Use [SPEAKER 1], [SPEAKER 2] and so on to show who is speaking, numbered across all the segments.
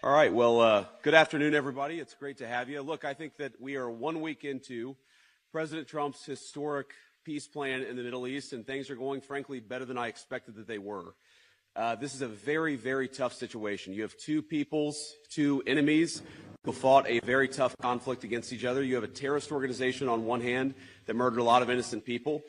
[SPEAKER 1] All right. Well, good afternoon, everybody. It's great to have you. Look, I think that we are 1 week into President Trump's historic peace plan in the Middle East, and things are going, frankly, better than I expected that they were. This is a very, very tough situation. You have two peoples, two enemies who fought a very tough conflict against each other. You have a terrorist organization on one hand that murdered a lot of innocent people.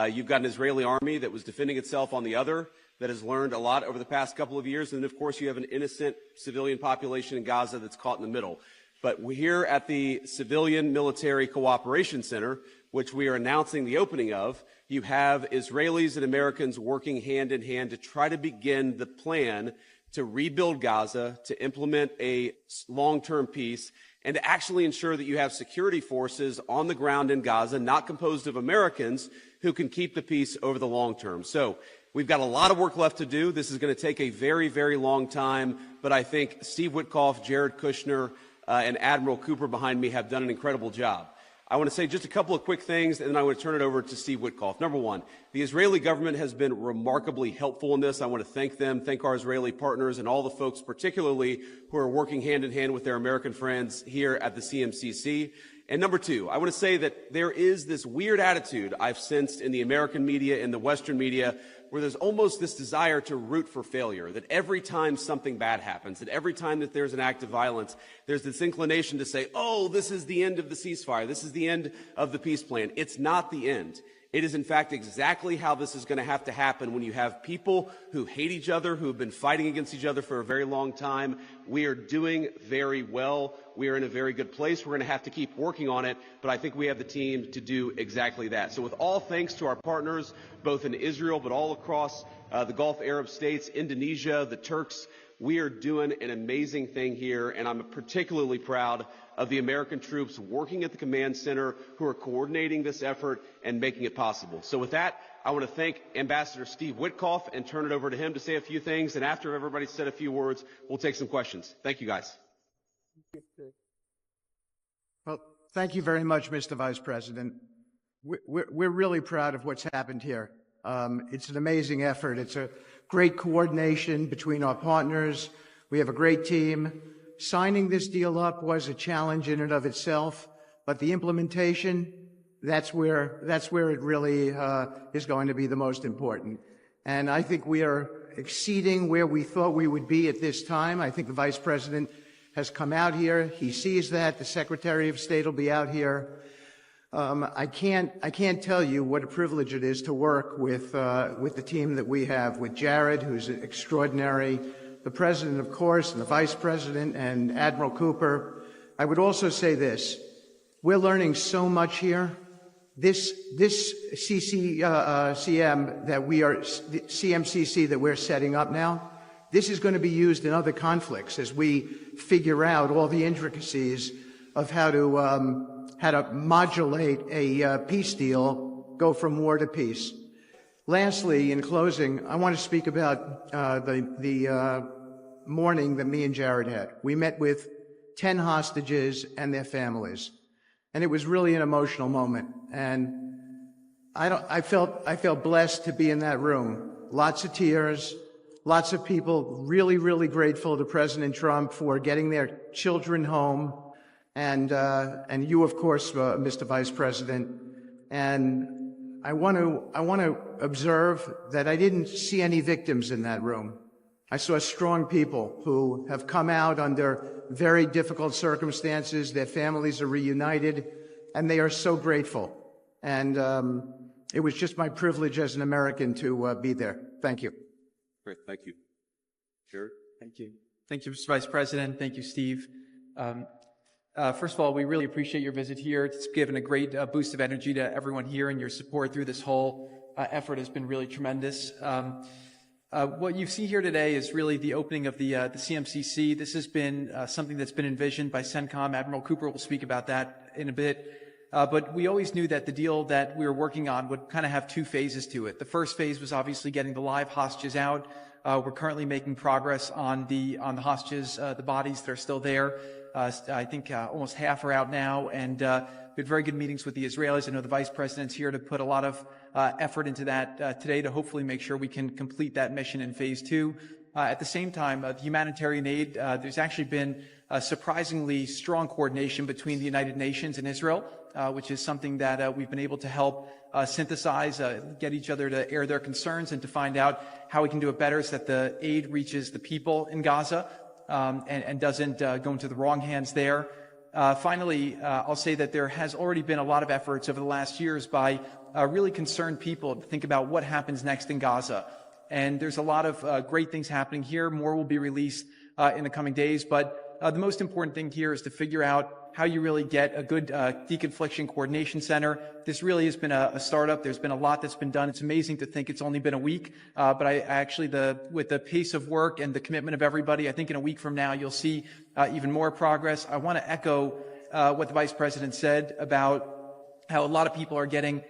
[SPEAKER 1] You've got an Israeli army that was defending itself on the other, that has learned a lot over the past couple of years. And, of course, you have an innocent civilian population in Gaza that's caught in the middle. But we're here at the Civilian Military Cooperation Center, which we are announcing the opening of. You have Israelis and Americans working hand in hand to try to begin the plan to rebuild Gaza, to implement a long-term peace, and to actually ensure that you have security forces on the ground in Gaza, not composed of Americans, who can keep the peace over the long term. So we've got a lot of work left to do. This is going to take a very, very long time, but I think Steve Witkoff, Jared Kushner, and Admiral Cooper behind me have done an incredible job. I want to say just a couple of quick things, and then I want to turn it over to Steve Witkoff. Number one, the Israeli government has been remarkably helpful in this. I want to thank them, thank our Israeli partners, and all the folks particularly who are working hand in hand with their American friends here at the CMCC. And number two, I want to say that there is this weird attitude I've sensed in the American media, in the Western media, where there's almost this desire to root for failure, that every time something bad happens, that every time that there's an act of violence, there's this inclination to say, oh, this is the end of the ceasefire, this is the end of the peace plan. It's not the end. It is, in fact, exactly how this is going to have to happen when you have people who hate each other, who have been fighting against each other for a very long time. We are doing very well. We are in a very good place. We're going to have to keep working on it, but I think we have the team to do exactly that. So with all thanks to our partners, both in Israel but all across the Gulf Arab states, Indonesia, the Turks, we are doing an amazing thing here, and I'm particularly proud of the American troops working at the command center who are coordinating this effort and making it possible. So with that, I want to thank Ambassador Steve Witkoff and turn it over to him to say a few things. And after everybody's said a few words, we'll take some questions. Thank you, guys.
[SPEAKER 2] Well, thank you very much, Mr. Vice President. We're really proud of what's happened here. It's an amazing effort. It's a great coordination between our partners. We have a great team. Signing this deal up was a challenge in and of itself, but the implementation, that's where it really is going to be the most important. And I think we are exceeding where we thought we would be at this time. I think the Vice President has come out here. He sees that. The Secretary of State will be out here. I can't tell you what a privilege it is to work with the team that we have, with Jared, who's extraordinary, the President, of course, and the Vice President, and Admiral Cooper. I would also say this. We're learning so much here. This CMCC that we're setting up now, this is going to be used in other conflicts as we figure out all the intricacies of how to modulate a peace deal, go from war to peace. Lastly, in closing, I want to speak about the morning that me and Jared had. We met with 10 hostages and their families, and it was really an emotional moment. And I felt blessed to be in that room. Lots of tears, lots of people really, really grateful to President Trump for getting their children home, and you, of course, Mr. Vice President. And I want to observe that I didn't see any victims in that room. I saw strong people who have come out under very difficult circumstances. Their families are reunited, and they are so grateful. And it was just my privilege as an American to be there. Thank you.
[SPEAKER 1] Great. Thank you. Jared?
[SPEAKER 3] Thank you. Thank you, Mr. Vice President. Thank you, Steve. First of all, we really appreciate your visit here. It's given a great boost of energy to everyone here, and your support through this whole effort has been really tremendous. What you see here today is really the opening of the CMCC. This has been something that's been envisioned by CENTCOM. Admiral Cooper will speak about that in a bit. But we always knew that the deal that we were working on would kind of have two phases to it. The first phase was obviously getting the live hostages out. We're currently making progress on the hostages, the bodies that are still there. I think almost half are out now, and we had very good meetings with the Israelis. I know the Vice President's here to put a lot of effort into that today to hopefully make sure we can complete that mission in phase two. At the same time, the humanitarian aid, there's actually been surprisingly strong coordination between the United Nations and Israel, which is something that we've been able to help synthesize, get each other to air their concerns and to find out how we can do it better so that the aid reaches the people in Gaza and doesn't go into the wrong hands there. Finally, I'll say that there has already been a lot of efforts over the last years by really concerned people to think about what happens next in Gaza. And there's a lot of great things happening here. More will be released in the coming days. But the most important thing here is to figure out how you really get a good deconfliction coordination center. This really has been a startup. There's been a lot that's been done. It's amazing to think it's only been a week. But I actually, with the pace of work and the commitment of everybody, I think in a week from now, you'll see even more progress. I want to echo what the Vice President said about how a lot of people are getting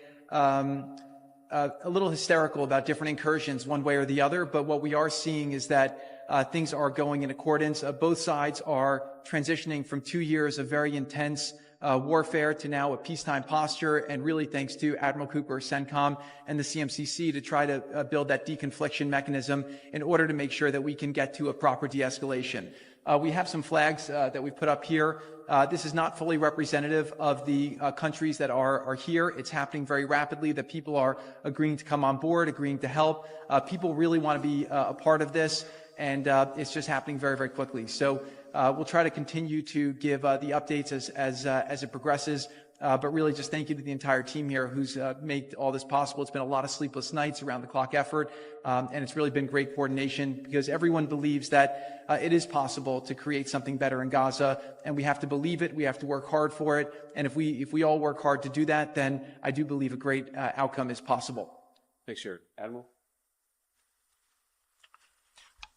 [SPEAKER 3] a little hysterical about different incursions one way or the other. But what we are seeing is that things are going in accordance. Both sides are transitioning from 2 years of very intense warfare to now a peacetime posture, and really thanks to Admiral Cooper, CENTCOM, and the CMCC to try to build that deconfliction mechanism in order to make sure that we can get to a proper de-escalation. We have some flags that we put up here. This is not fully representative of the countries that are here. It's happening very rapidly, that people are agreeing to come on board, agreeing to help. People really want to be a part of this, and it's just happening very, very quickly. So we'll try to continue to give the updates as it progresses. But really just thank you to the entire team here who's made all this possible. It's been a lot of sleepless nights, around the clock effort, and it's really been great coordination because everyone believes that it is possible to create something better in Gaza, and we have to believe it. We have to work hard for it. And if we all work hard to do that, then I do believe a great outcome is possible.
[SPEAKER 1] Thanks, Jared. Admiral?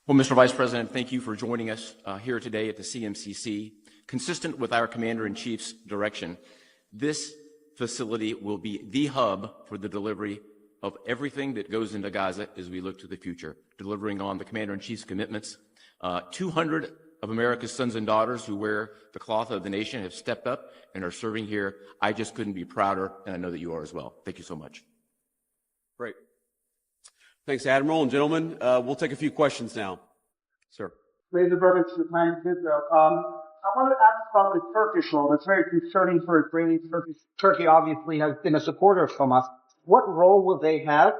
[SPEAKER 4] Well, Mr. Vice President, thank you for joining us here today at the CMCC. Consistent with our Commander-in-Chief's direction, this facility will be the hub for the delivery of everything that goes into Gaza as we look to the future, delivering on the Commander-in-Chief's commitments. 200 of America's sons and daughters who wear the cloth of the nation have stepped up and are serving here. I just couldn't be prouder, and I know that you are as well. Thank you so much.
[SPEAKER 1] Great. Thanks, Admiral. And gentlemen, we'll take a few questions now. Sir.
[SPEAKER 5] Raise the burden to the Times of Israel. I want to ask about the Turkish role. It's very concerning for Israeli Turkey. Turkey obviously has been a supporter of Hamas. What role will they have?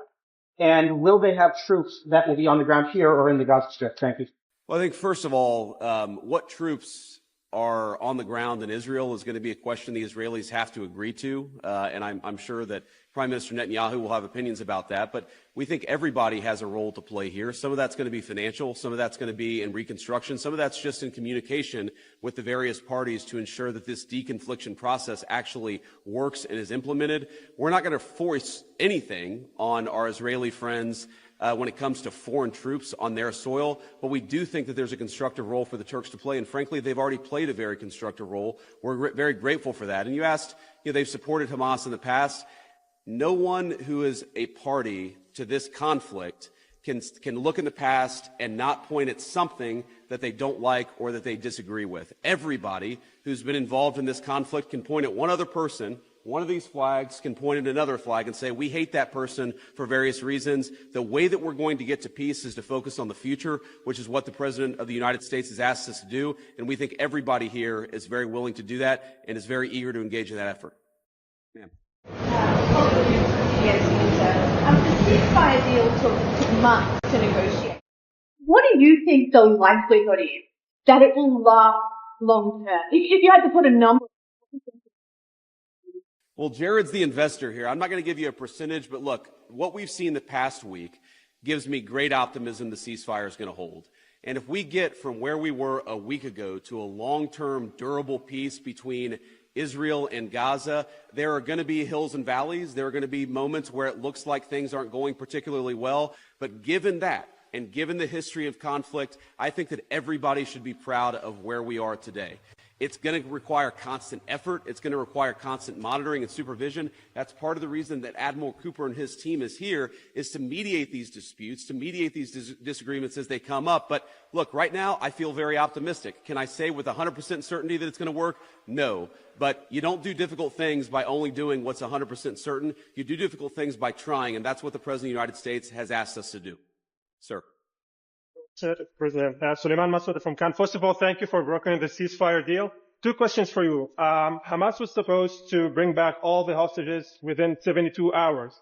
[SPEAKER 5] And will they have troops that will be on the ground here or in the Gaza Strip? Thank you.
[SPEAKER 1] Well, I think first of all, what troops are on the ground in Israel is going to be a question the Israelis have to agree to. And I'm sure that Prime Minister Netanyahu will have opinions about that. But we think everybody has a role to play here. Some of that's going to be financial. Some of that's going to be in reconstruction. Some of that's just in communication with the various parties to ensure that this deconfliction process actually works and is implemented. We're not going to force anything on our Israeli friends when it comes to foreign troops on their soil, but we do think that there's a constructive role for the Turks to play, and frankly, they've already played a very constructive role. We're very grateful for that. And you asked, they've supported Hamas in the past. No one who is a party to this conflict can look in the past and not point at something that they don't like or that they disagree with. Everybody who's been involved in this conflict can point at one other person. One of these flags can point at another flag and say, we hate that person for various reasons. The way that we're going to get to peace is to focus on the future, which is what the President of the United States has asked us to do. And we think everybody here is very willing to do that and is very eager to engage in that effort. Ma'am.
[SPEAKER 6] The ceasefire deal took months to negotiate. What do you think the likelihood is that it will last long term? If you had to put a number.
[SPEAKER 1] Well, Jared's the investor here. I'm not going to give you a percentage, but look, what we've seen the past week gives me great optimism the ceasefire is going to hold. And if we get from where we were a week ago to a long-term, durable peace between Israel and Gaza, there are going to be hills and valleys. There are going to be moments where it looks like things aren't going particularly well. But given that, and given the history of conflict, I think that everybody should be proud of where we are today. It's going to require constant effort. It's going to require constant monitoring and supervision. That's part of the reason that Admiral Cooper and his team is here, is to mediate these disputes, to mediate these disagreements as they come up. But look, right now, I feel very optimistic. Can I say with 100% certainty that it's going to work? No. But you don't do difficult things by only doing what's 100% certain. You do difficult things by trying, and that's what the President of the United States has asked us to do. Sir.
[SPEAKER 7] President. Suleiman Masoud from Cannes. First of all, thank you for brokering the ceasefire deal. Two questions for you. Hamas was supposed to bring back all the hostages within 72 hours.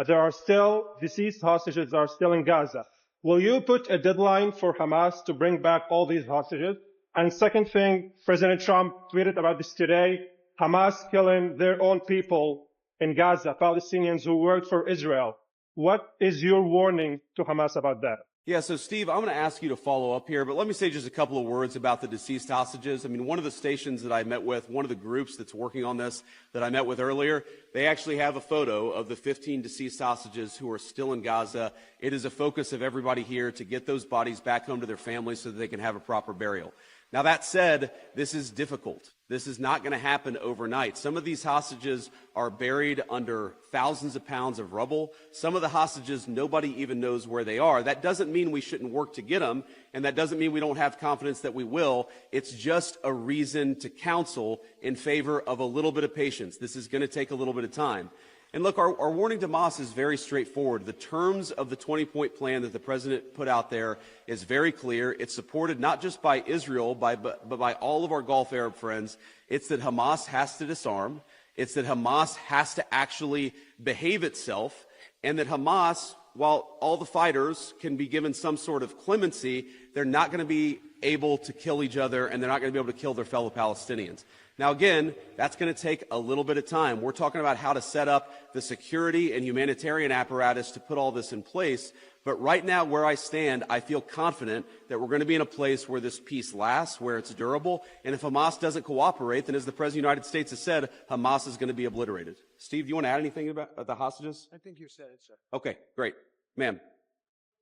[SPEAKER 7] There are still deceased hostages that are still in Gaza. Will you put a deadline for Hamas to bring back all these hostages? And second thing, President Trump tweeted about this today, Hamas killing their own people in Gaza, Palestinians who work for Israel. What is your warning to Hamas about that?
[SPEAKER 1] Yeah, so Steve, I'm going to ask you to follow up here, but let me say just a couple of words about the deceased hostages. I mean, one of the stations that I met with, one of the groups that's working on this that I met with earlier, they actually have a photo of the 15 deceased hostages who are still in Gaza. It is a focus of everybody here to get those bodies back home to their families so that they can have a proper burial. Now, that said, this is difficult. This is not going to happen overnight. Some of these hostages are buried under thousands of pounds of rubble. Some of the hostages, nobody even knows where they are. That doesn't mean we shouldn't work to get them, and that doesn't mean we don't have confidence that we will. It's just a reason to counsel in favor of a little bit of patience. This is going to take a little bit of time. And look, our warning to Hamas is very straightforward. The terms of the 20-point plan that the president put out there is very clear. It's supported not just by Israel, but by all of our Gulf Arab friends. It's that Hamas has to disarm. It's that Hamas has to actually behave itself. And that Hamas, while all the fighters can be given some sort of clemency, they're not going to be able to kill each other, and they're not going to be able to kill their fellow Palestinians. Now, again, that's going to take a little bit of time. We're talking about how to set up the security and humanitarian apparatus to put all this in place. But right now, where I stand, I feel confident that we're going to be in a place where this peace lasts, where it's durable. And if Hamas doesn't cooperate, then as the President of the United States has said, Hamas is going to be obliterated. Steve, do you want to add anything about the hostages?
[SPEAKER 2] I think you said it, sir.
[SPEAKER 1] Okay, great. Ma'am.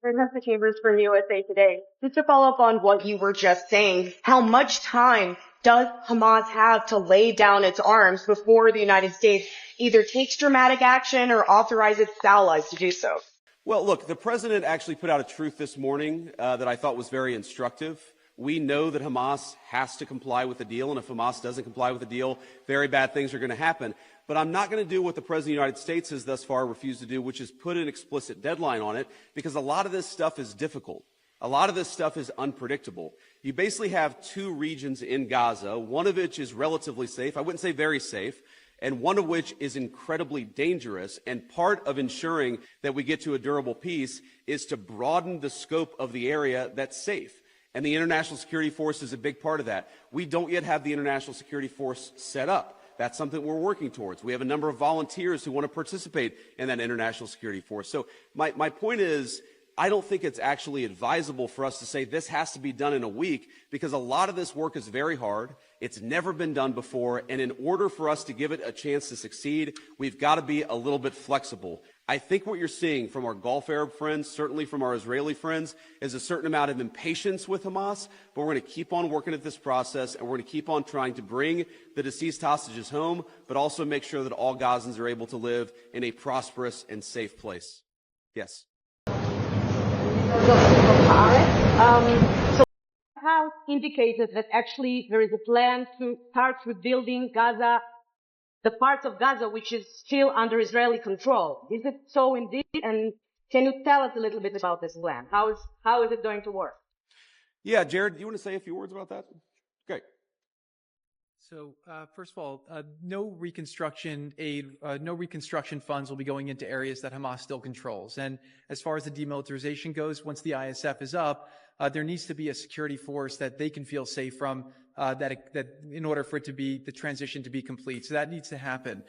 [SPEAKER 8] Vanessa Chambers from USA Today. Just to follow up on what you were just saying, how much time does Hamas have to lay down its arms before the United States either takes dramatic action or authorizes its allies to do so?
[SPEAKER 1] Well, look, the president actually put out a truth this morning that I thought was very instructive. We know that Hamas has to comply with the deal, and if Hamas doesn't comply with the deal, very bad things are going to happen. But I'm not going to do what the President of the United States has thus far refused to do, which is put an explicit deadline on it, because a lot of this stuff is difficult. A lot of this stuff is unpredictable. You basically have two regions in Gaza, one of which is relatively safe, I wouldn't say very safe, and one of which is incredibly dangerous. And part of ensuring that we get to a durable peace is to broaden the scope of the area that's safe. And the International Security Force is a big part of that. We don't yet have the International Security Force set up. That's something we're working towards. We have a number of volunteers who want to participate in that International Security Force. So my point is, I don't think it's actually advisable for us to say this has to be done in a week, because a lot of this work is very hard. It's never been done before. And in order for us to give it a chance to succeed, we've got to be a little bit flexible. I think what you're seeing from our Gulf Arab friends, certainly from our Israeli friends, is a certain amount of impatience with Hamas, but we're going to keep on working at this process, and we're going to keep on trying to bring the deceased hostages home, but also make sure that all Gazans are able to live in a prosperous and safe place. Yes.
[SPEAKER 9] So House indicated that actually there is a plan to start rebuilding Gaza, the parts of Gaza which is still under Israeli control. Is it so indeed? And can you tell us a little bit about this plan? How is it going to work?
[SPEAKER 1] Yeah, Jared, do you want to say a few words about that? Great.
[SPEAKER 3] So, first of all, no reconstruction aid, no reconstruction funds will be going into areas that Hamas still controls. And as far as the demilitarization goes, once the ISF is up, there needs to be a security force that they can feel safe from, that in order for it to be, the transition to be complete. So that needs to happen.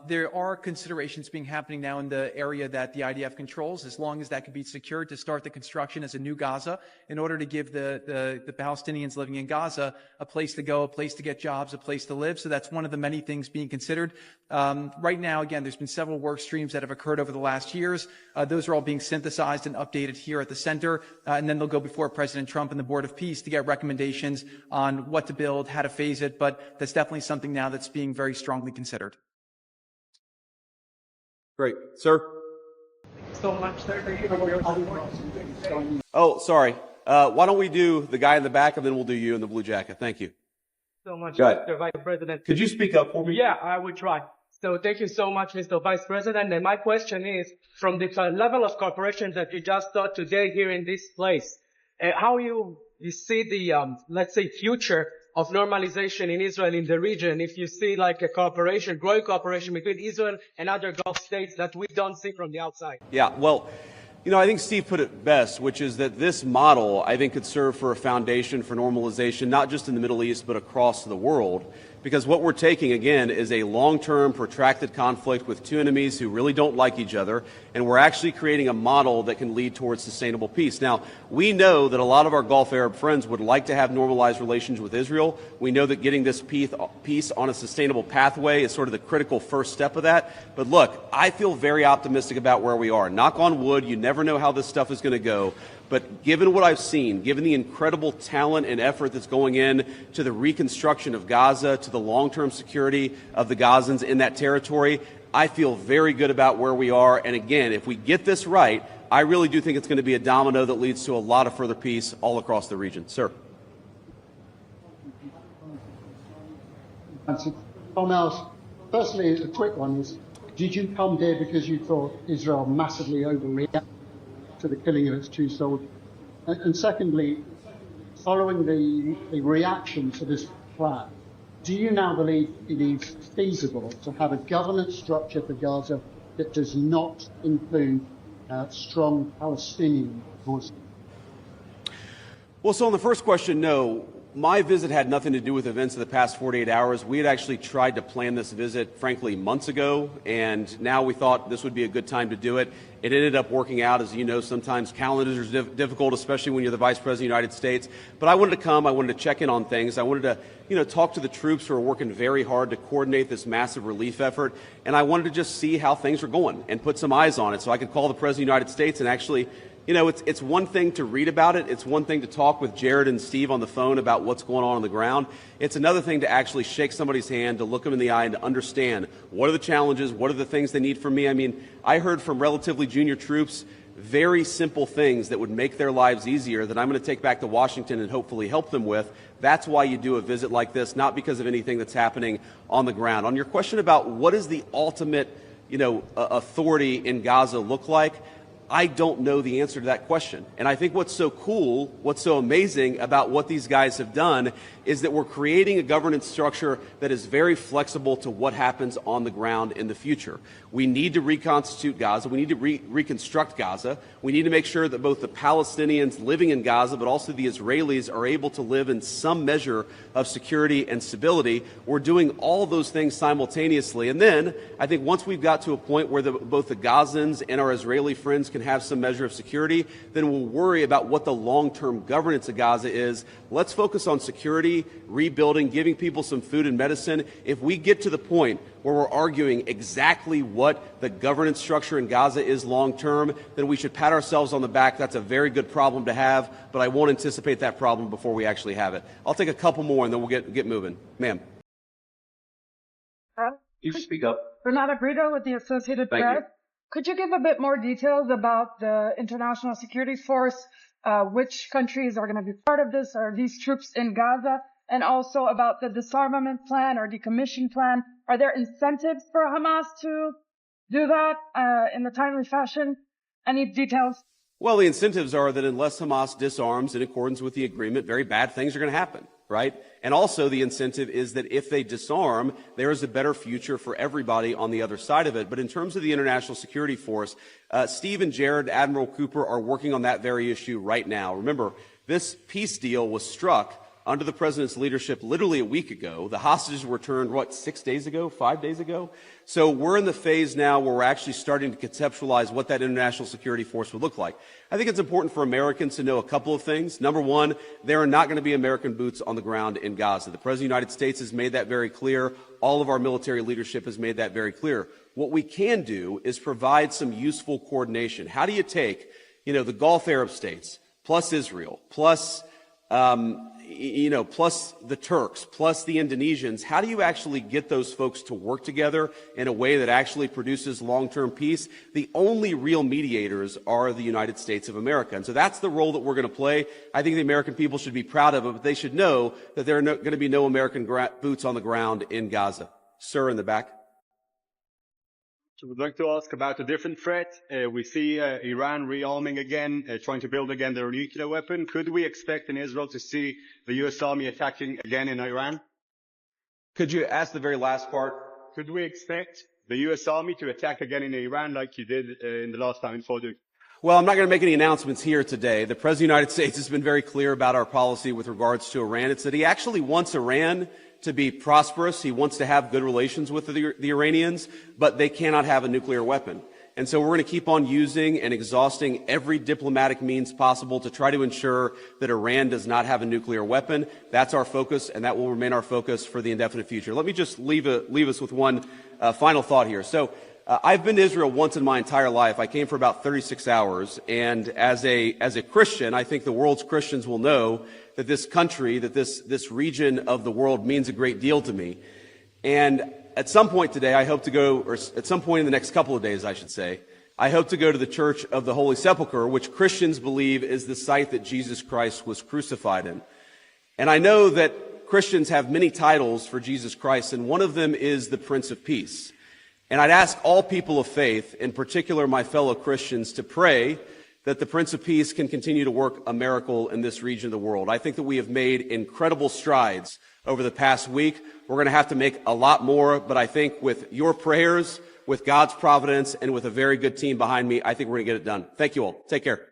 [SPEAKER 3] There are considerations happening now in the area that the IDF controls, as long as that can be secured, to start the construction as a new Gaza in order to give the Palestinians living in Gaza a place to go, a place to get jobs, a place to live. So that's one of the many things being considered. Right now, again, there's been several work streams that have occurred over the last years. Those are all being synthesized and updated here at the center, and then they'll go before President Trump and the Board of Peace to get recommendations on what to build, how to phase it. But that's definitely something now that's being very strongly considered.
[SPEAKER 1] Great. Sir?
[SPEAKER 5] So much, sir.
[SPEAKER 1] Oh, sorry. Why don't we do the guy in the back, and then we'll do you in the blue jacket. Thank you.
[SPEAKER 5] So much,
[SPEAKER 1] Go ahead.
[SPEAKER 5] Mr. Vice President.
[SPEAKER 1] Could you speak up for me?
[SPEAKER 5] Yeah, I will try. So thank you so much, Mr. Vice President. And my question is, from the level of cooperation that you just saw today here in this place,
[SPEAKER 10] how you see the, let's say, future of normalization in Israel in the region, if you see like a cooperation, growing cooperation between Israel and other Gulf states that we don't see from the outside.
[SPEAKER 1] Yeah, well, I think Steve put it best, which is that this model, I think, could serve for a foundation for normalization, not just in the Middle East, but across the world. Because what we're taking, again, is a long-term, protracted conflict with two enemies who really don't like each other, and we're actually creating a model that can lead towards sustainable peace. Now, we know that a lot of our Gulf Arab friends would like to have normalized relations with Israel. We know that getting this peace on a sustainable pathway is sort of the critical first step of that. But look, I feel very optimistic about where we are. Knock on wood, you never know how this stuff is going to go. But given what I've seen, given the incredible talent and effort that's going in to the reconstruction of Gaza, to the long-term security of the Gazans in that territory, I feel very good about where we are. And again, if we get this right, I really do think it's going to be a domino that leads to a lot of further peace all across the region. Sir.
[SPEAKER 11] Firstly, a quick one is, did you come here because you thought Israel massively overreacted to the killing of its two soldiers? And secondly, following the reaction to this plan, do you now believe it is feasible to have a governance structure for Gaza that does not include strong Palestinian voices?
[SPEAKER 1] Well, so on the first question, no. My visit had nothing to do with events of the past 48 hours. We had actually tried to plan this visit, frankly, months ago, and now we thought this would be a good time to do it. It ended up working out. As you know, sometimes calendars are difficult, especially when you're the Vice President of the United States. But I wanted to come. I wanted to check in on things. I wanted to, talk to the troops who are working very hard to coordinate this massive relief effort. And I wanted to just see how things were going and put some eyes on it so I could call the President of the United States and actually, it's one thing to read about it. It's one thing to talk with Jared and Steve on the phone about what's going on the ground. It's another thing to actually shake somebody's hand, to look them in the eye and to understand what are the challenges, what are the things they need from me. I mean, I heard from relatively junior troops very simple things that would make their lives easier that I'm going to take back to Washington and hopefully help them with. That's why you do a visit like this, not because of anything that's happening on the ground. On your question about what is the ultimate, authority in Gaza look like, I don't know the answer to that question. And I think what's so cool, what's so amazing about what these guys have done is that we're creating a governance structure that is very flexible to what happens on the ground in the future. We need to reconstitute Gaza. We need to reconstruct Gaza. We need to make sure that both the Palestinians living in Gaza, but also the Israelis are able to live in some measure of security and stability. We're doing all those things simultaneously. And then I think once we've got to a point where both the Gazans and our Israeli friends can have some measure of security, then we'll worry about what the long-term governance of Gaza is. Let's focus on security, rebuilding, giving people some food and medicine. If we get to the point where we're arguing exactly what the governance structure in Gaza is long-term, then we should pat ourselves on the back. That's a very good problem to have, but I won't anticipate that problem before we actually have it. I'll take a couple more and then we'll get moving. Ma'am.
[SPEAKER 12] You speak up.
[SPEAKER 13] Renata Brito with the Associated Press. Could you give a bit more details about the International Security Force? Which countries are going to be part of this? Are these troops in Gaza? And also about the disarmament plan or decommission plan. Are there incentives for Hamas to do that in a timely fashion? Any details?
[SPEAKER 1] Well, the incentives are that unless Hamas disarms in accordance with the agreement, very bad things are going to happen, right? And also the incentive is that if they disarm, there is a better future for everybody on the other side of it. But in terms of the International Security Force, Steve and Jared, Admiral Cooper are working on that very issue right now. Remember, this peace deal was struck under the president's leadership literally a week ago. The hostages were returned, 6 days ago, 5 days ago? So we're in the phase now where we're actually starting to conceptualize what that international security force would look like. I think it's important for Americans to know a couple of things. Number one, there are not going to be American boots on the ground in Gaza. The President of the United States has made that very clear. All of our military leadership has made that very clear. What we can do is provide some useful coordination. How do you take, the Gulf Arab states, plus Israel, plus plus the Turks, plus the Indonesians, how do you actually get those folks to work together in a way that actually produces long-term peace? The only real mediators are the United States of America. And so that's the role that we're going to play. I think the American people should be proud of it, but they should know that there are going to be no American boots on the ground in Gaza. Sir, in the back.
[SPEAKER 12] So we'd like to ask about a different threat. We see Iran rearming again, trying to build again their nuclear weapon. Could we expect in Israel to see the U.S. Army attacking again in Iran?
[SPEAKER 1] Could you ask the very last part?
[SPEAKER 12] Could we expect the U.S. Army to attack again in Iran like you did in the last time in Fordouk?
[SPEAKER 1] Well, I'm not going to make any announcements here today. The President of the United States has been very clear about our policy with regards to Iran. It's that he actually wants Iran to be prosperous. He wants to have good relations with the Iranians, but they cannot have a nuclear weapon. And so we're going to keep on using and exhausting every diplomatic means possible to try to ensure that Iran does not have a nuclear weapon. That's our focus, and that will remain our focus for the indefinite future. Let me just leave us with one final thought here. So I've been to Israel once in my entire life. I came for about 36 hours, and as a Christian, I think the world's Christians will know that this country, that this region of the world means a great deal to me. And at some point today, I hope to go, or at some point in the next couple of days, I should say, I hope to go to the Church of the Holy Sepulchre, which Christians believe is the site that Jesus Christ was crucified in. And I know that Christians have many titles for Jesus Christ, and one of them is the Prince of Peace. And I'd ask all people of faith, in particular my fellow Christians, to pray that the Prince of Peace can continue to work a miracle in this region of the world. I think that we have made incredible strides over the past week. We're going to have to make a lot more, but I think with your prayers, with God's providence, and with a very good team behind me, I think we're going to get it done. Thank you all. Take care.